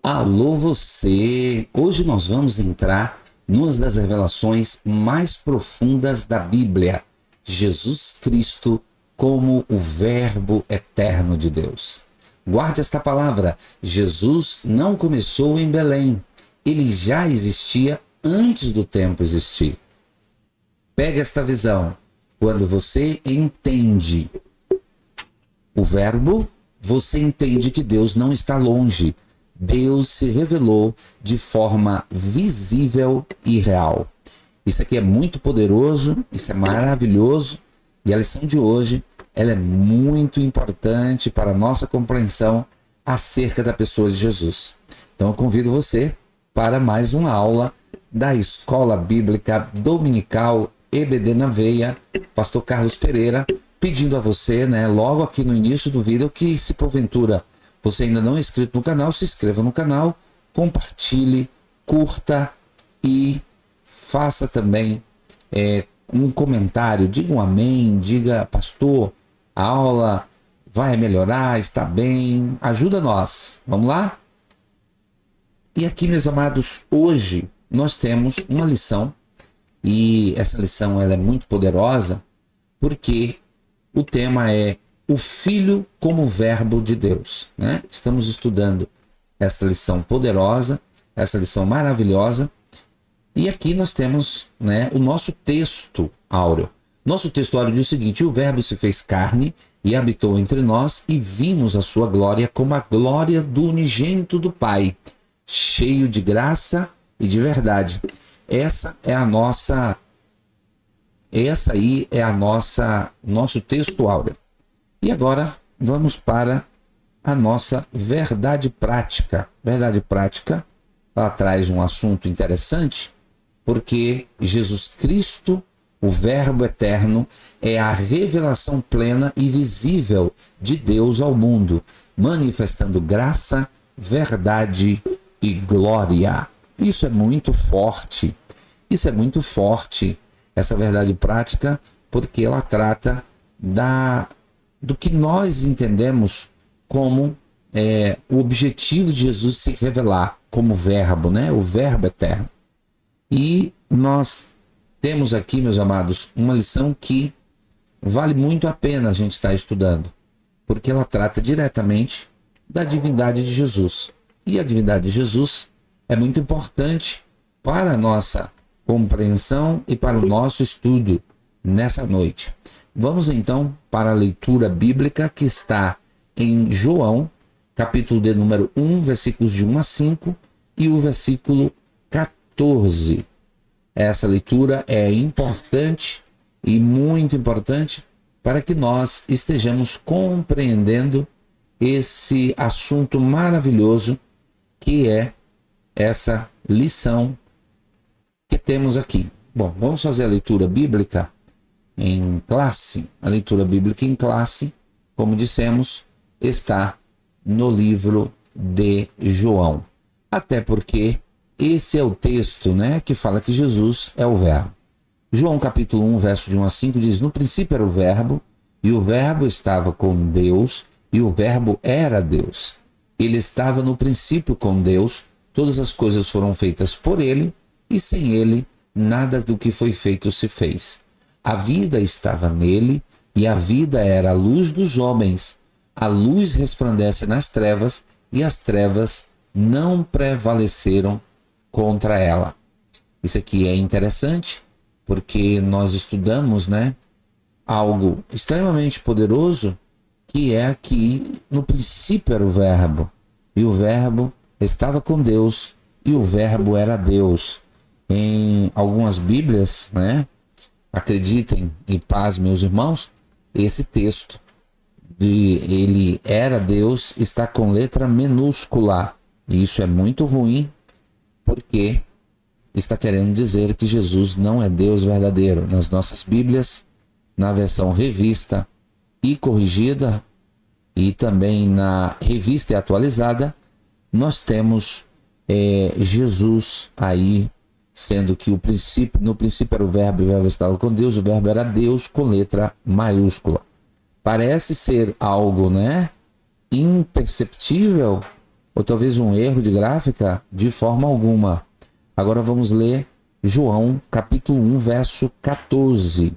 Alô você! Hoje nós vamos entrar numa das revelações mais profundas da Bíblia, Jesus Cristo como o Verbo eterno de Deus. Guarde esta palavra, Jesus não começou em Belém, ele já existia antes do tempo existir. Pega esta visão, quando você entende o Verbo, você entende que Deus não está longe. Deus se revelou de forma visível e real. Isso aqui é muito poderoso, isso é maravilhoso, e a lição de hoje ela é muito importante para a nossa compreensão acerca da pessoa de Jesus. Então eu convido você para mais uma aula da Escola Bíblica Dominical EBD na Veia, Pastor Carlos Pereira, pedindo a você, logo aqui no início do vídeo, que se porventura você ainda não é inscrito no canal, se inscreva no canal, compartilhe, curta e faça também um comentário, diga um amém, diga, pastor, a aula vai melhorar, está bem, ajuda nós, vamos lá? E aqui, meus amados, hoje nós temos uma lição, e essa lição ela é muito poderosa, porque o tema é o Filho como Verbo de Deus. Estamos estudando essa lição poderosa, essa lição maravilhosa, e aqui nós temos o nosso texto áureo. Nosso texto áureo diz o seguinte: o Verbo se fez carne e habitou entre nós, e vimos a sua glória como a glória do unigênito do Pai, cheio de graça e de verdade. Essa aí é nosso texto áureo. E agora vamos para a nossa verdade prática. Verdade prática, ela traz um assunto interessante, porque Jesus Cristo, o Verbo eterno, é a revelação plena e visível de Deus ao mundo, manifestando graça, verdade e glória. Isso é muito forte. Isso é muito forte, essa verdade prática, porque ela trata do que nós entendemos como o objetivo de Jesus se revelar como verbo, o verbo eterno. E nós temos aqui, meus amados, uma lição que vale muito a pena a gente estar estudando, porque ela trata diretamente da divindade de Jesus. E a divindade de Jesus é muito importante para a nossa compreensão e para o nosso estudo nessa noite. Vamos então para a leitura bíblica que está em João, capítulo de número 1, versículos de 1 a 5 e o versículo 14. Essa leitura é importante e muito importante para que nós estejamos compreendendo esse assunto maravilhoso que é essa lição que temos aqui. Bom, vamos fazer a leitura bíblica em classe. A leitura bíblica em classe, como dissemos, está no livro de João. Até porque esse é o texto, que fala que Jesus é o Verbo. João capítulo 1, verso de 1 a 5 diz: no princípio era o Verbo, e o Verbo estava com Deus, e o Verbo era Deus. Ele estava no princípio com Deus, todas as coisas foram feitas por ele, e sem ele nada do que foi feito se fez. A vida estava nele, e a vida era a luz dos homens. A luz resplandece nas trevas, e as trevas não prevaleceram contra ela. Isso aqui é interessante, porque nós estudamos, algo extremamente poderoso, que é que no princípio era o Verbo, e o Verbo estava com Deus, e o Verbo era Deus. Em algumas Bíblias, acreditem e paz, meus irmãos, esse texto de ele era Deus está com letra minúscula. E isso é muito ruim, porque está querendo dizer que Jesus não é Deus verdadeiro. Nas nossas Bíblias, na versão revista e corrigida, e também na revista e atualizada, nós temos Jesus aí, sendo que no princípio era o Verbo, e o Verbo estava com Deus, o Verbo era Deus com letra maiúscula. Parece ser algo, imperceptível, ou talvez um erro de gráfica, de forma alguma. Agora vamos ler João, capítulo 1, verso 14.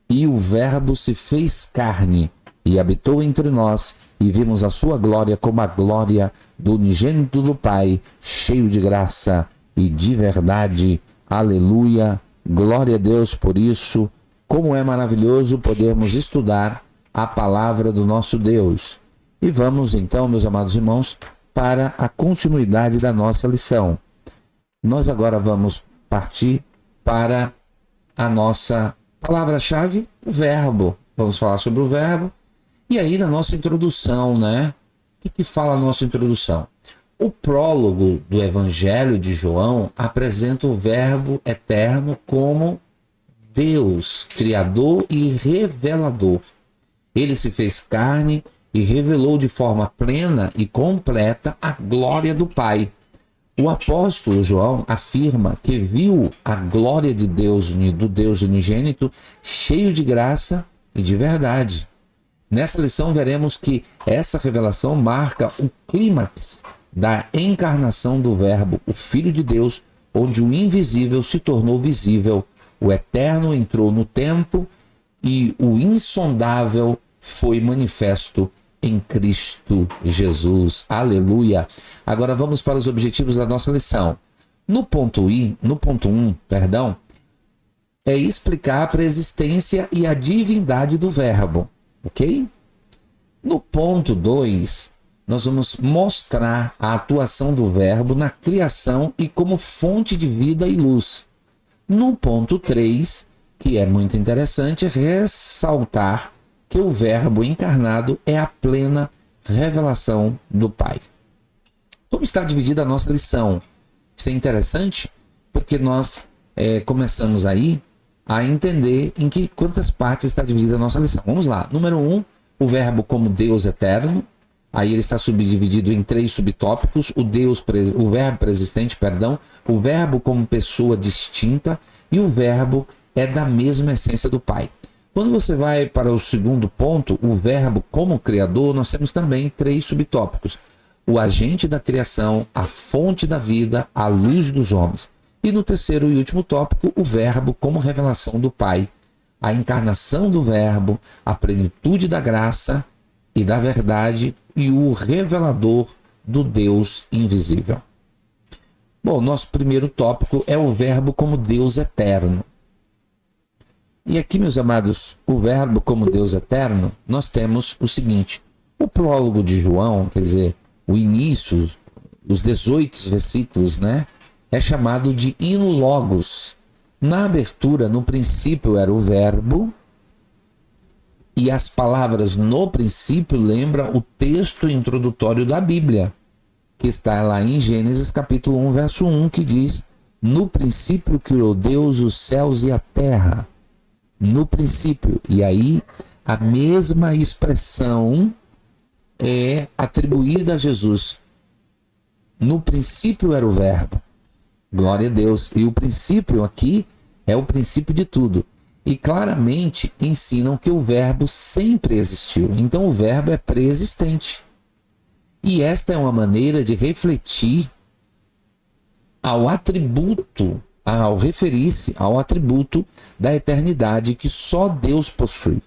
E o Verbo se fez carne e habitou entre nós, e vimos a sua glória como a glória do unigênito do Pai, cheio de graça e de verdade. Aleluia! Glória a Deus por isso. Como é maravilhoso podermos estudar a palavra do nosso Deus. E vamos então, meus amados irmãos, para a continuidade da nossa lição. Nós agora vamos partir para a nossa palavra-chave, o verbo. Vamos falar sobre o verbo. E aí, na nossa introdução, né? O que fala a nossa introdução? O prólogo do Evangelho de João apresenta o verbo eterno como Deus, Criador e Revelador. Ele se fez carne e revelou de forma plena e completa a glória do Pai. O apóstolo João afirma que viu a glória de Deus, do Deus unigênito, cheio de graça e de verdade. Nessa lição veremos que essa revelação marca o clímax da encarnação do Verbo, o Filho de Deus, onde o invisível se tornou visível, o eterno entrou no tempo e o insondável foi manifesto em Cristo Jesus. Aleluia! Agora vamos para os objetivos da nossa lição. No ponto 1, é explicar a preexistência e a divindade do Verbo, ok? No ponto 2, nós vamos mostrar a atuação do Verbo na criação e como fonte de vida e luz. No ponto 3, que é muito interessante, é ressaltar que o Verbo encarnado é a plena revelação do Pai. Como está dividida a nossa lição? Isso é interessante porque nós começamos aí a entender em quantas partes está dividida a nossa lição. Vamos lá. Número 1, o Verbo como Deus eterno. Aí ele está subdividido em 3 subtópicos: o Verbo preexistente, o Verbo como pessoa distinta e o Verbo é da mesma essência do Pai. Quando você vai para o segundo ponto, o Verbo como Criador, nós temos também 3 subtópicos: o agente da criação, a fonte da vida, a luz dos homens. E no terceiro e último tópico, o Verbo como revelação do Pai, a encarnação do Verbo, a plenitude da graça e da verdade e o revelador do Deus invisível. Bom, nosso primeiro tópico é o Verbo como Deus eterno. E aqui, meus amados, o Verbo como Deus eterno, nós temos o seguinte: o prólogo de João, quer dizer, o início, os 18 versículos, né, é chamado de hino logos. Na abertura, no princípio era o Verbo, e as palavras no princípio lembra o texto introdutório da Bíblia, que está lá em Gênesis capítulo 1, verso 1, que diz: no princípio criou Deus os céus e a terra. No princípio. E aí a mesma expressão é atribuída a Jesus. No princípio era o Verbo. Glória a Deus. E o princípio aqui é o princípio de tudo. E claramente ensinam que o Verbo sempre existiu. Então o Verbo é preexistente. E esta é uma maneira de refletir ao atributo, ao referir-se ao atributo da eternidade que só Deus possui.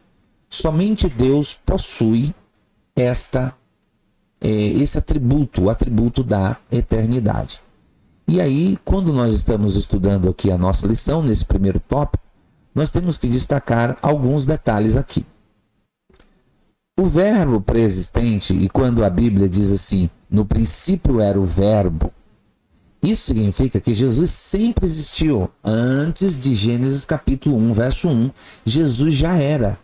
Somente Deus possui esse atributo, o atributo da eternidade. E aí, quando nós estamos estudando aqui a nossa lição, nesse primeiro tópico, nós temos que destacar alguns detalhes aqui. O verbo preexistente, e quando a Bíblia diz assim, no princípio era o verbo, isso significa que Jesus sempre existiu. Antes de Gênesis capítulo 1, verso 1, Jesus já era.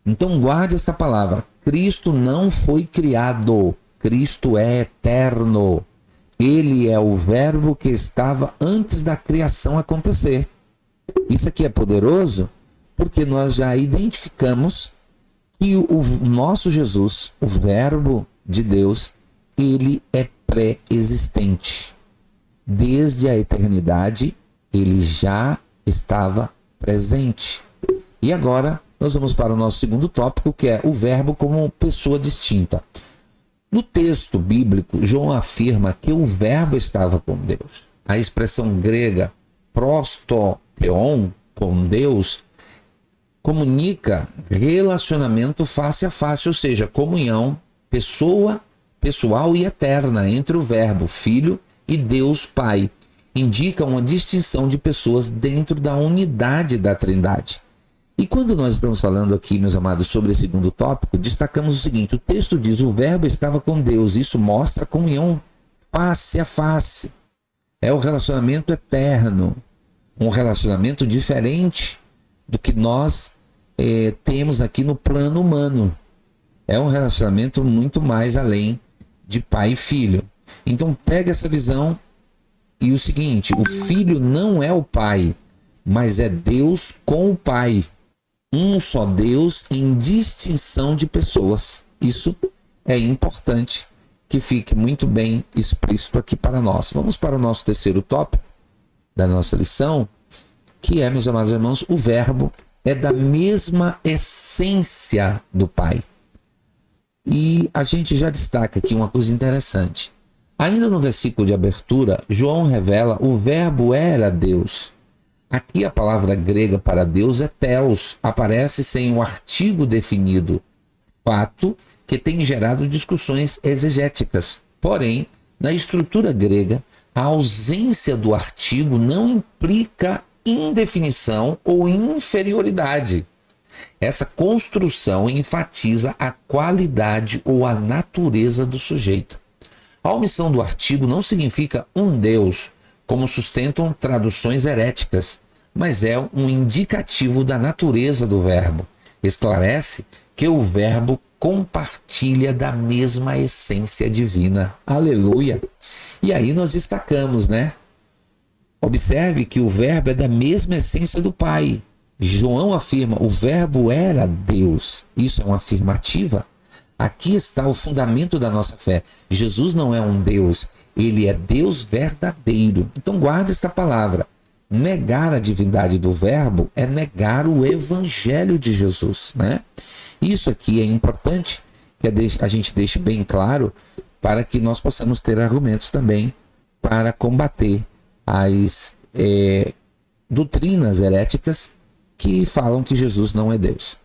Então guarde esta palavra: Cristo não foi criado, Cristo é eterno. Ele é o verbo que estava antes da criação acontecer. Isso aqui é poderoso porque nós já identificamos que o nosso Jesus, o verbo de Deus, ele é pré-existente. Desde a eternidade, ele já estava presente. E agora, nós vamos para o nosso segundo tópico, que é o verbo como pessoa distinta. No texto bíblico, João afirma que o Verbo estava com Deus. A expressão grega prostotheon, com Deus, comunica relacionamento face a face, ou seja, comunhão pessoal e eterna entre o Verbo, Filho, e Deus Pai. Indica uma distinção de pessoas dentro da unidade da Trindade. E quando nós estamos falando aqui, meus amados, sobre esse segundo tópico, destacamos o seguinte: o texto diz o Verbo estava com Deus. Isso mostra a comunhão face a face. É o relacionamento eterno, um relacionamento diferente do que nós temos aqui no plano humano. É um relacionamento muito mais além de pai e filho. Então pega essa visão e o seguinte: o filho não é o pai, mas é Deus com o pai. Um só Deus em distinção de pessoas. Isso é importante que fique muito bem explícito aqui para nós. Vamos para o nosso terceiro tópico da nossa lição, que é, meus amados irmãos, o Verbo é da mesma essência do Pai. E a gente já destaca aqui uma coisa interessante. Ainda no versículo de abertura, João revela o Verbo era Deus. Aqui a palavra grega para Deus é theos, aparece sem o artigo definido, fato que tem gerado discussões exegéticas. Porém, na estrutura grega, a ausência do artigo não implica indefinição ou inferioridade. Essa construção enfatiza a qualidade ou a natureza do sujeito. A omissão do artigo não significa um Deus, como sustentam traduções heréticas, mas é um indicativo da natureza do Verbo. Esclarece que o Verbo compartilha da mesma essência divina. Aleluia! E aí nós destacamos, né? Observe que o Verbo é da mesma essência do Pai. João afirma, o Verbo era Deus. Isso é uma afirmativa. Aqui está o fundamento da nossa fé. Jesus não é um Deus, ele é Deus verdadeiro. Então guarde esta palavra. Negar a divindade do Verbo é negar o Evangelho de Jesus, né? Isso aqui é importante que a gente deixe bem claro para que nós possamos ter argumentos também para combater as doutrinas heréticas que falam que Jesus não é Deus.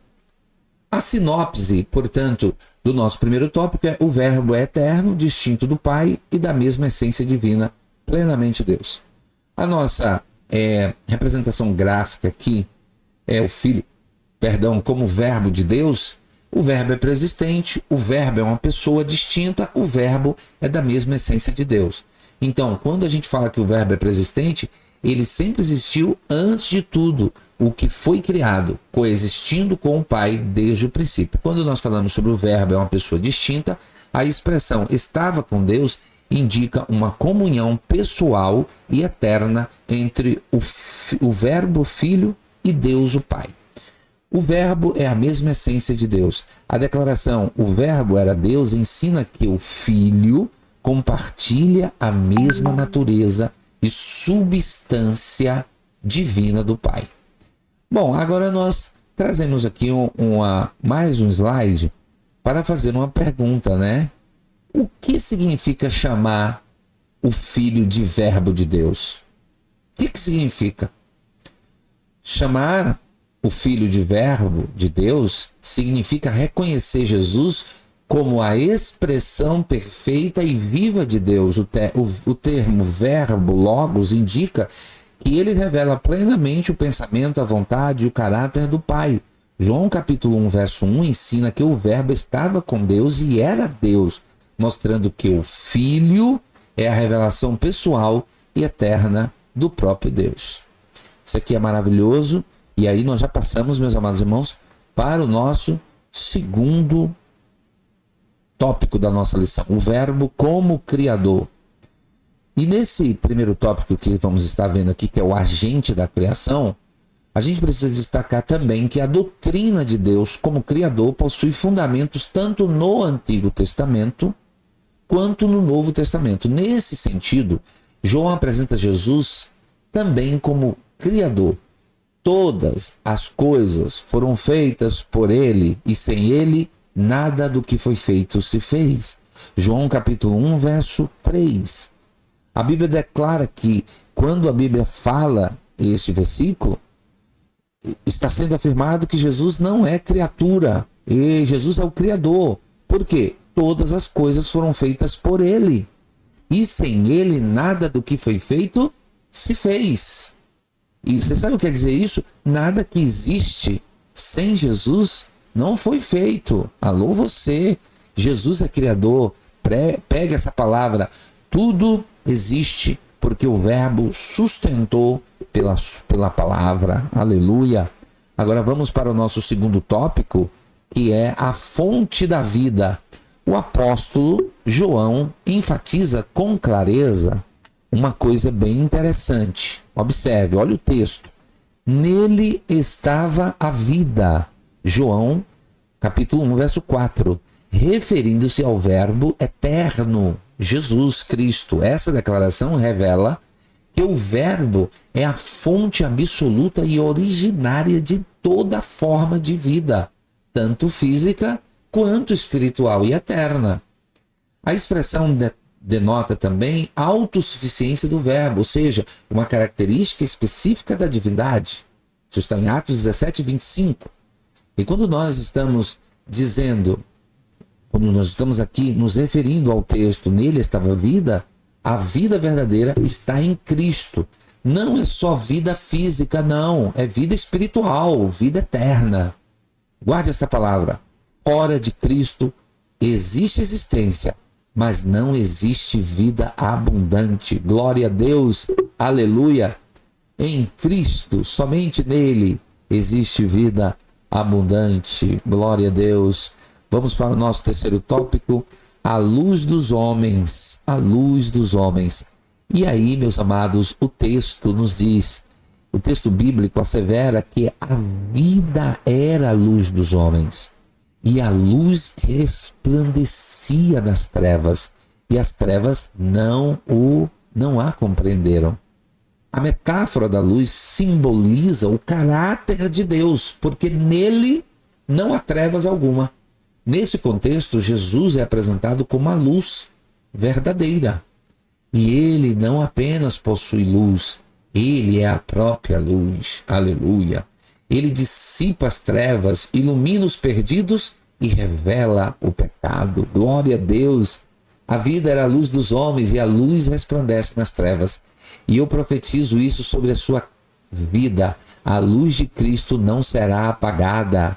A sinopse, portanto, do nosso primeiro tópico é: o Verbo é eterno, distinto do Pai e da mesma essência divina, plenamente Deus. A nossa representação gráfica aqui é o Filho, como Verbo de Deus. O Verbo é preexistente, o Verbo é uma pessoa distinta, o Verbo é da mesma essência de Deus. Então, quando a gente fala que o Verbo é preexistente, ele sempre existiu antes de tudo o que foi criado, coexistindo com o Pai desde o princípio. Quando nós falamos sobre o Verbo é uma pessoa distinta, a expressão estava com Deus indica uma comunhão pessoal e eterna entre o Verbo Filho e Deus o Pai. O Verbo é a mesma essência de Deus. A declaração o Verbo era Deus ensina que o Filho compartilha a mesma natureza e substância divina do Pai. Bom, agora nós trazemos aqui mais um slide para fazer uma pergunta, né? O que significa chamar o Filho de Verbo de Deus? O que significa? Chamar o Filho de Verbo de Deus significa reconhecer Jesus como a expressão perfeita e viva de Deus. O termo verbo, logos, indica que ele revela plenamente o pensamento, a vontade e o caráter do Pai. João capítulo 1, verso 1 ensina que o Verbo estava com Deus e era Deus, mostrando que o Filho é a revelação pessoal e eterna do próprio Deus. Isso aqui é maravilhoso. E aí nós já passamos, meus amados irmãos, para o nosso segundo tópico da nossa lição, o Verbo como Criador. E nesse primeiro tópico que vamos estar vendo aqui, que é o agente da criação, a gente precisa destacar também que a doutrina de Deus como Criador possui fundamentos tanto no Antigo Testamento quanto no Novo Testamento. Nesse sentido, João apresenta Jesus também como Criador. Todas as coisas foram feitas por ele, e sem ele, nada do que foi feito se fez. João capítulo 1, verso 3. A Bíblia declara que quando a Bíblia fala esse versículo, está sendo afirmado que Jesus não é criatura, e Jesus é o Criador. Por quê? Todas as coisas foram feitas por Ele, e sem Ele nada do que foi feito se fez. E você sabe o que quer dizer isso? Nada que existe sem Jesus não foi feito. Alô você, Jesus é Criador. Pega essa palavra, tudo existe porque o Verbo sustentou pela palavra. Aleluia. Agora vamos para o nosso segundo tópico, que é a fonte da vida. O apóstolo João enfatiza com clareza uma coisa bem interessante. Observe, olha o texto. Nele estava a vida. João, capítulo 1, verso 4. Referindo-se ao Verbo eterno, Jesus Cristo. Essa declaração revela que o Verbo é a fonte absoluta e originária de toda forma de vida, tanto física quanto espiritual e eterna. A expressão denota também a autossuficiência do Verbo, ou seja, uma característica específica da divindade. Isso está em Atos 17, 25. E quando nós estamos aqui nos referindo ao texto, nele estava a vida verdadeira está em Cristo. Não é só vida física, não. É vida espiritual, vida eterna. Guarde essa palavra. Fora de Cristo existe existência, mas não existe vida abundante. Glória a Deus, aleluia. Em Cristo, somente nele, existe vida abundante. Glória a Deus. Vamos para o nosso terceiro tópico, a luz dos homens. A luz dos homens. E aí, meus amados, o texto nos diz, o texto bíblico assevera que a vida era a luz dos homens. E a luz resplandecia nas trevas, e as trevas não a compreenderam. A metáfora da luz simboliza o caráter de Deus, porque nele não há trevas alguma. Nesse contexto, Jesus é apresentado como a luz verdadeira. E ele não apenas possui luz, ele é a própria luz. Aleluia. Ele dissipa as trevas, ilumina os perdidos e revela o pecado. Glória a Deus. A vida era a luz dos homens e a luz resplandece nas trevas. E eu profetizo isso sobre a sua vida. A luz de Cristo não será apagada.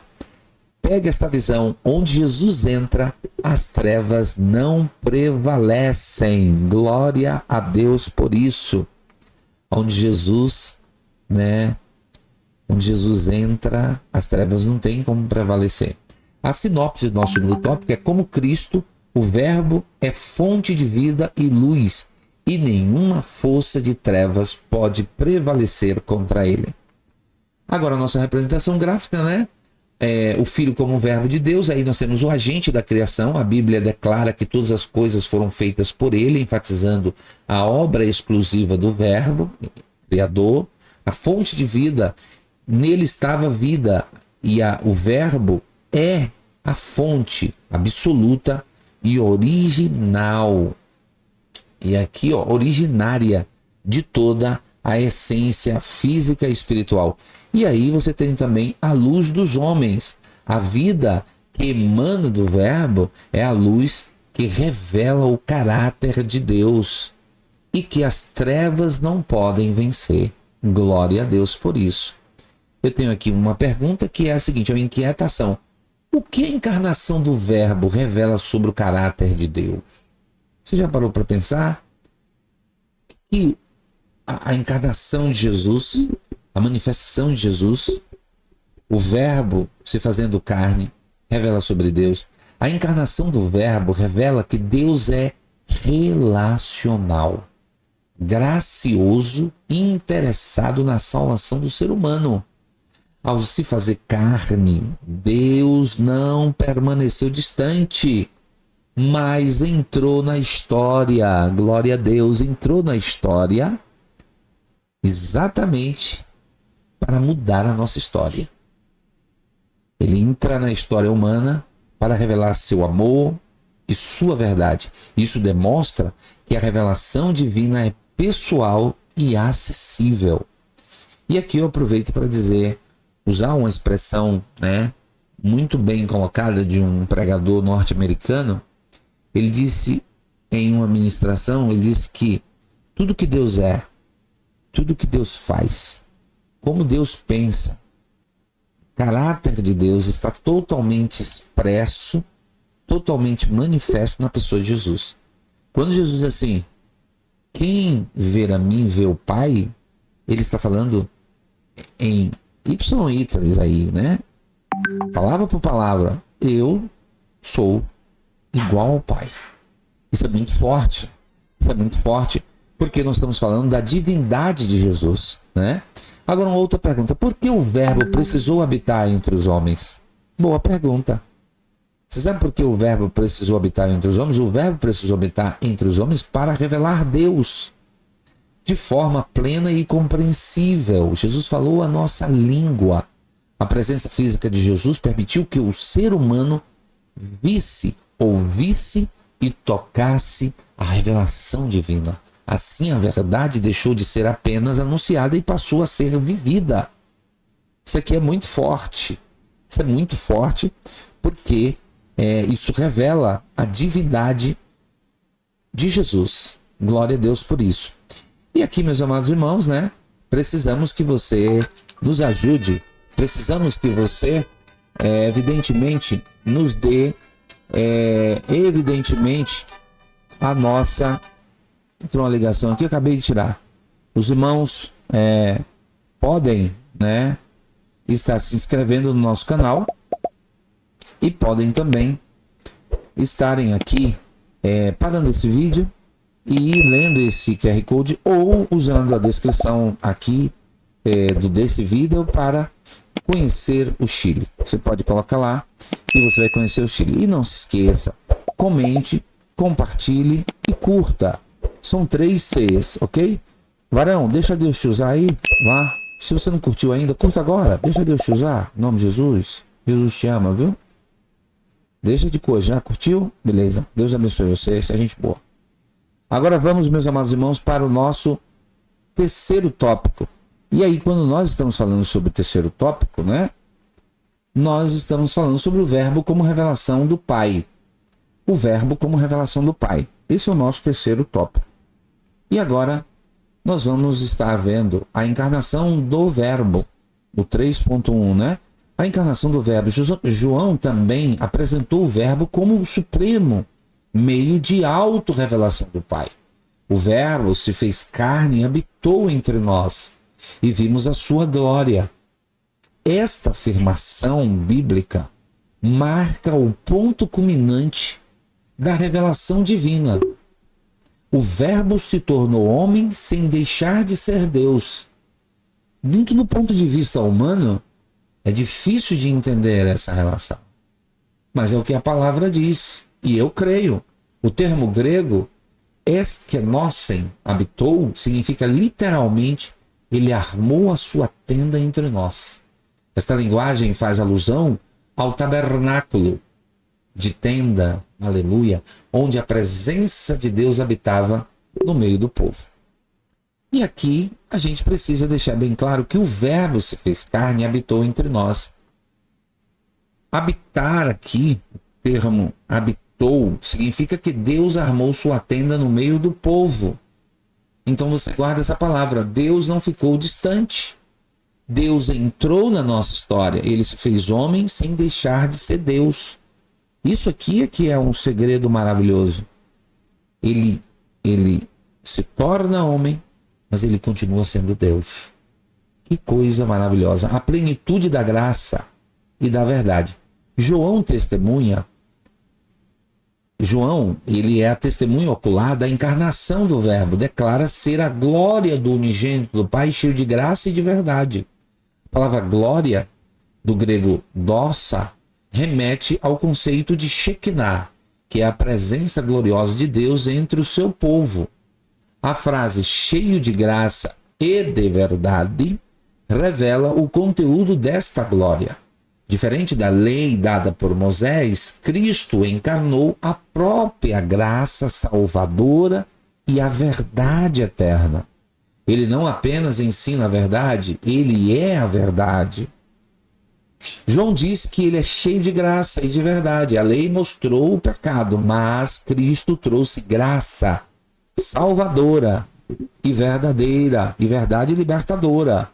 Pega esta visão, onde Jesus entra, as trevas não prevalecem. Glória a Deus por isso. Onde Jesus entra, as trevas não têm como prevalecer. A sinopse do nosso segundo tópico é como Cristo, o Verbo, é fonte de vida e luz, e nenhuma força de trevas pode prevalecer contra ele. Agora a nossa representação gráfica, o Filho como Verbo de Deus. Aí nós temos o agente da criação. A Bíblia declara que todas as coisas foram feitas por ele, enfatizando a obra exclusiva do Verbo, Criador. A fonte de vida, nele estava a vida, e o Verbo é a fonte absoluta e original. E aqui, originária de toda a essência física e espiritual. E aí você tem também a luz dos homens. A vida que emana do Verbo é a luz que revela o caráter de Deus e que as trevas não podem vencer. Glória a Deus por isso. Eu tenho aqui uma pergunta que é a seguinte, é uma inquietação. O que a encarnação do Verbo revela sobre o caráter de Deus? Você já parou para pensar que a encarnação de Jesus, a manifestação de Jesus, o Verbo se fazendo carne, revela sobre Deus. A encarnação do Verbo revela que Deus é relacional, gracioso e interessado na salvação do ser humano. Ao se fazer carne, Deus não permaneceu distante, mas entrou na história. Glória a Deus, entrou na história exatamente para mudar a nossa história. Ele entra na história humana para revelar seu amor, e sua verdade. Isso demonstra que a revelação divina é pessoal e acessível. E aqui eu aproveito para usar uma expressão, muito bem colocada de um pregador norte-americano. Ele disse em uma ministração, ele disse que tudo que Deus é, tudo que Deus faz, como Deus pensa, o caráter de Deus está totalmente expresso, totalmente manifesto na pessoa de Jesus. Quando Jesus diz assim, quem ver a mim vê o Pai, ele está falando em ipsilon-iteris aí, palavra por palavra, eu sou igual ao Pai. Isso é muito forte. Isso é muito forte, porque nós estamos falando da divindade de Jesus, Agora uma outra pergunta, por que o verbo precisou habitar entre os homens? Boa pergunta. Você sabe por que o verbo precisou habitar entre os homens? O verbo precisou habitar entre os homens para revelar Deus de forma plena e compreensível. Jesus falou a nossa língua. A presença física de Jesus permitiu que o ser humano visse, ouvisse e tocasse a revelação divina. Assim, a verdade deixou de ser apenas anunciada e passou a ser vivida. Isso aqui é muito forte. Isso é muito forte porque isso revela a divindade de Jesus. Glória a Deus por isso. E aqui, meus amados irmãos, precisamos que você nos ajude. Precisamos que você, evidentemente, nos dê, a nossa... Entrou uma ligação aqui, eu acabei de tirar. Os irmãos podem, estar se inscrevendo no nosso canal e podem também estarem aqui parando esse vídeo e lendo esse QR Code ou usando a descrição aqui desse vídeo para conhecer o Chile. Você pode colocar lá e você vai conhecer o Chile. E não se esqueça, comente, compartilhe e curta. São 3 Cs, ok? Varão, deixa Deus te usar aí, vá. Se você não curtiu ainda, curta agora. Deixa Deus te usar, em nome de Jesus. Jesus te ama, viu? Deixa de coisa, já curtiu? Beleza, Deus abençoe você, essa é gente boa. Agora vamos, meus amados irmãos, para o nosso terceiro tópico. E aí, quando nós estamos falando sobre o terceiro tópico, nós estamos falando sobre o verbo como revelação do Pai. O verbo como revelação do Pai. Esse é o nosso terceiro tópico. E agora nós vamos estar vendo a encarnação do verbo, o 3.1, A encarnação do verbo. João também apresentou o verbo como o supremo meio de auto-revelação do Pai. O verbo se fez carne e habitou entre nós, e vimos a sua glória. Esta afirmação bíblica marca o ponto culminante da revelação divina. O verbo se tornou homem sem deixar de ser Deus. Muito do ponto de vista humano, é difícil de entender essa relação. Mas é o que a palavra diz, e eu creio. O termo grego, eskenosen, habitou, significa literalmente, ele armou a sua tenda entre nós. Esta linguagem faz alusão ao tabernáculo de tenda, aleluia, onde a presença de Deus habitava no meio do povo. E aqui a gente precisa deixar bem claro que o verbo se fez carne e habitou entre nós. Habitar aqui, o termo habitou, significa que Deus armou sua tenda no meio do povo. Então você guarda essa palavra, Deus não ficou distante. Deus entrou na nossa história, ele se fez homem sem deixar de ser Deus. Isso aqui é que é um segredo maravilhoso. Ele se torna homem, mas ele continua sendo Deus. Que coisa maravilhosa. A plenitude da graça e da verdade. João, ele é a testemunha ocular da encarnação do verbo. Declara ser a glória do unigênito do Pai, cheio de graça e de verdade. A palavra glória, do grego doxa, remete ao conceito de Shekinah, que é a presença gloriosa de Deus entre o seu povo. A frase cheio de graça e de verdade revela o conteúdo desta glória. Diferente da lei dada por Moisés, Cristo encarnou a própria graça salvadora e a verdade eterna. Ele não apenas ensina a verdade, ele é a verdade. João diz que ele é cheio de graça e de verdade. A lei mostrou o pecado, mas Cristo trouxe graça salvadora e verdadeira, e verdade libertadora.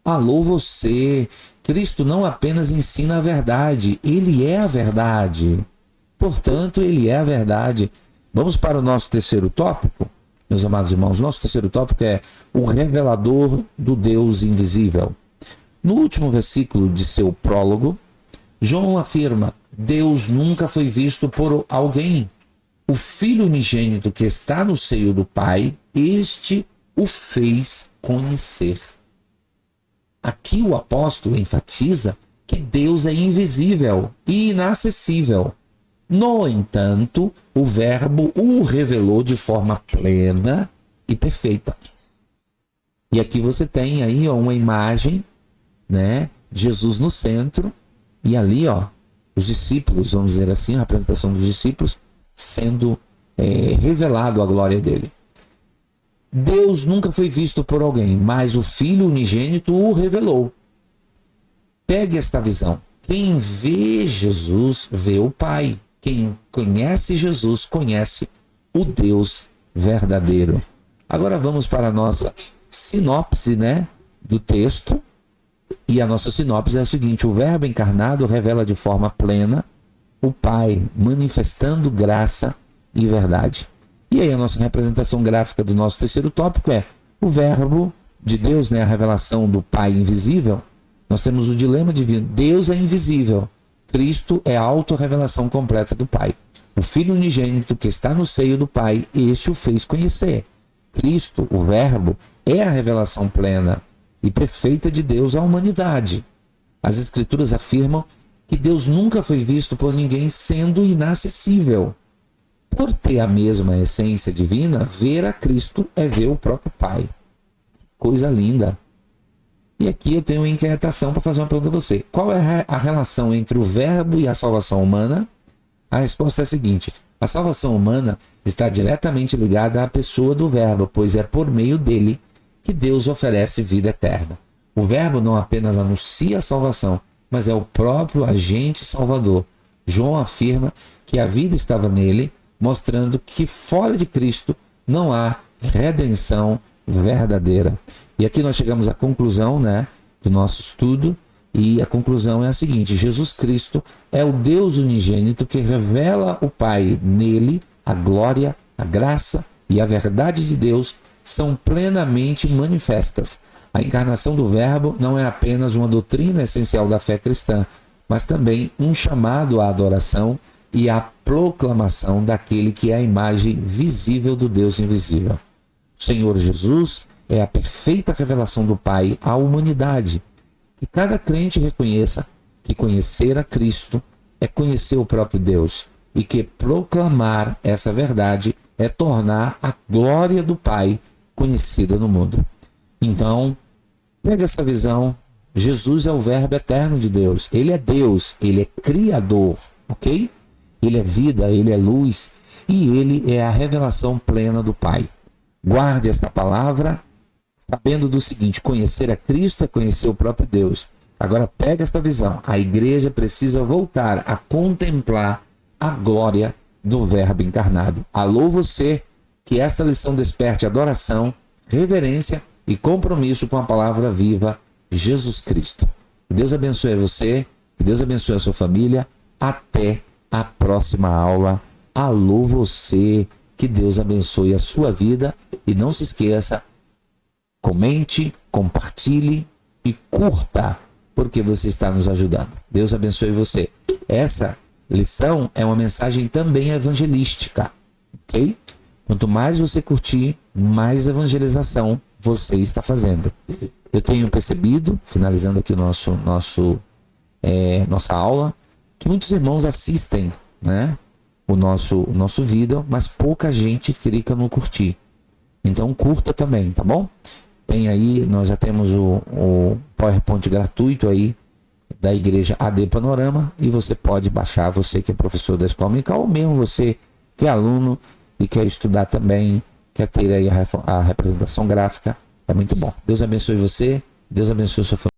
Alô você! Cristo não apenas ensina a verdade, ele é a verdade. Portanto, ele é a verdade. Vamos para o nosso terceiro tópico, meus amados irmãos. Nosso terceiro tópico é o revelador do Deus invisível. No último versículo de seu prólogo, João afirma: Deus nunca foi visto por alguém. O Filho unigênito que está no seio do Pai, este o fez conhecer. Aqui o apóstolo enfatiza que Deus é invisível e inacessível. No entanto, o Verbo o revelou de forma plena e perfeita. E aqui você tem aí uma imagem, né, Jesus no centro, e ali os discípulos, vamos dizer assim, a representação dos discípulos sendo revelado a glória dele. Deus nunca foi visto por alguém, mas o Filho unigênito o revelou. Pegue esta visão. Quem vê Jesus vê o Pai. Quem conhece Jesus conhece o Deus verdadeiro. Agora vamos para a nossa sinopse, né, do texto. E a nossa sinopse é a seguinte: o Verbo encarnado revela de forma plena o Pai, manifestando graça e verdade. E aí a nossa representação gráfica do nosso terceiro tópico é o Verbo de Deus, né, a revelação do Pai invisível. Nós temos o dilema divino: Deus é invisível, Cristo é a autorrevelação completa do Pai. O Filho unigênito que está no seio do Pai, este o fez conhecer. Cristo, o Verbo, é a revelação plena e perfeita de Deus à humanidade. As Escrituras afirmam que Deus nunca foi visto por ninguém, sendo inacessível. Por ter a mesma essência divina, ver a Cristo é ver o próprio Pai. Coisa linda. E aqui eu tenho uma inquietação para fazer uma pergunta a você. Qual é a relação entre o Verbo e a salvação humana? A resposta é a seguinte: a salvação humana está diretamente ligada à pessoa do Verbo, pois é por meio dele que Deus oferece vida eterna. O Verbo não apenas anuncia a salvação, mas é o próprio agente salvador. João afirma que a vida estava nele, mostrando que fora de Cristo não há redenção verdadeira. E aqui nós chegamos à conclusão, né, do nosso estudo, e a conclusão é a seguinte: Jesus Cristo é o Deus unigênito que revela o Pai. Nele, a glória, a graça e a verdade de Deus são plenamente manifestas. A encarnação do Verbo não é apenas uma doutrina essencial da fé cristã, mas também um chamado à adoração e à proclamação daquele que é a imagem visível do Deus invisível. O Senhor Jesus é a perfeita revelação do Pai à humanidade. Que cada crente reconheça que conhecer a Cristo é conhecer o próprio Deus, e que proclamar essa verdade é tornar a glória do Pai conhecida no mundo. Então, pega essa visão. Jesus é o Verbo eterno de Deus. Ele é Deus, ele é Criador, ok? Ele é vida, ele é luz, e ele é a revelação plena do Pai. Guarde esta palavra, sabendo do seguinte: conhecer a Cristo é conhecer o próprio Deus. Agora pega esta visão. A igreja precisa voltar a contemplar a glória do Verbo encarnado. Alô você, que esta lição desperte adoração, reverência e compromisso com a palavra viva, Jesus Cristo. Que Deus abençoe você, que Deus abençoe a sua família. Até a próxima aula. Alô você, que Deus abençoe a sua vida. E não se esqueça, comente, compartilhe e curta, porque você está nos ajudando. Deus abençoe você. Essa lição é uma mensagem também evangelística, ok? Quanto mais você curtir, mais evangelização você está fazendo. Eu tenho percebido, finalizando aqui nossa aula, que muitos irmãos assistem, né, o nosso vídeo, mas pouca gente clica no curtir. Então curta também, tá bom? Tem aí, nós já temos o PowerPoint gratuito aí da Igreja AD Panorama, e você pode baixar, você que é professor da escola dominical, ou mesmo você que é aluno e quer estudar também, quer ter aí a representação gráfica, é muito bom. Deus abençoe você, Deus abençoe sua família.